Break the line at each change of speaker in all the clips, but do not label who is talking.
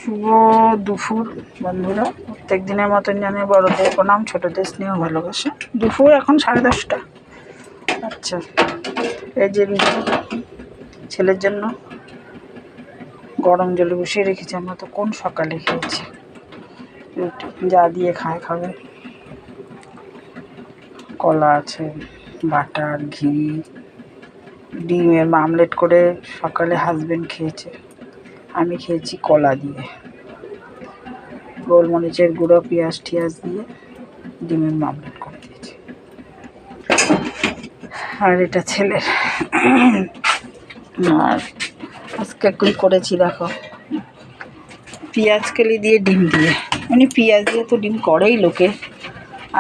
শুভ দুপুর বন্ধুরা, প্রত্যেক দিনের মতন জানে বড়দের প্রণাম, ছোটদের স্নেহ ভালোবাসা। দুপুর এখন 10:30। আচ্ছা, এই যে রুটি ছেলের জন্য গরম জলে বসিয়ে রেখেছি। আমরা তো কোন সকালে খেয়েছি। রুটি যা দিয়ে খাবে। কলা আছে, বাটার, ঘি, ডিমের আমলেট করে সকালে হাজবেন্ড খেয়েছে। আমি খেয়েছি কলা দিয়ে, গোলমরিচের গুঁড়ো, পেঁয়াজ টিয়াজ দিয়ে ডিমের আমলেট করে দিয়েছি। আর এটা ছেলের। আর আজকে কি করেছি দেখো, পেঁয়াজ কালি দিয়ে ডিম দিয়ে। উনি পেঁয়াজ দিয়ে তো ডিম করেই লোকে,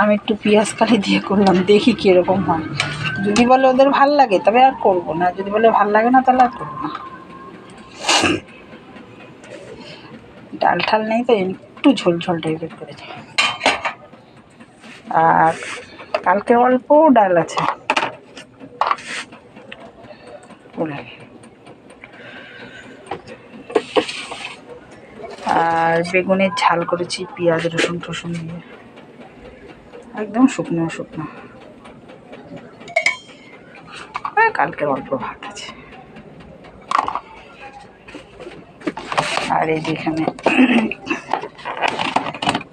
আমি একটু পেঁয়াজ কালি দিয়ে করলাম, দেখি কীরকম হয়। যদি বলে ওদের ভাল লাগে তবে আর করবো না, যদি বলে ভাল লাগে না তাহলে আর করবো না। ডাল ঠাল নেই তো একটু ঝোল ঝোল টাইপের করেছি। আর কালকে অল্প ডাল আছে। আর বেগুনের ঝাল করেছি পেঁয়াজ রসুন টসুন দিয়ে, একদম শুকনো শুকনো। কালকে অল্প ভাত আছে। আর এই যেখানে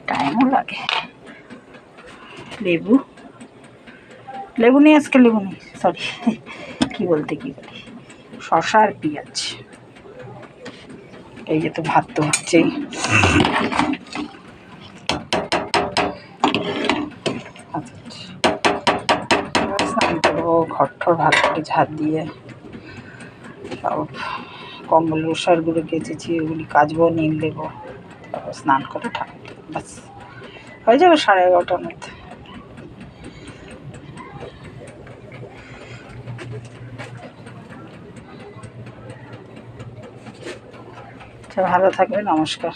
টাইমও লাগে, লেবু নেই আজকে, লেবু নেই, সরি, কি বলি শসা আর পেঁয়াজ। এই যে তো ভাত তো হচ্ছেই। স্নান করবো, ঘর ঠর ভালো করে ঝাঁট দিয়ে, সব কম্বল রসার গুলো কেচেছি, ওগুলি কাচবো, নীল দেবো, তারপর স্নান করে ঠাকুর দেবো, ব্যাস হয়ে যাবে 11:30টার মধ্যে। ভালো থাকবে, নমস্কার।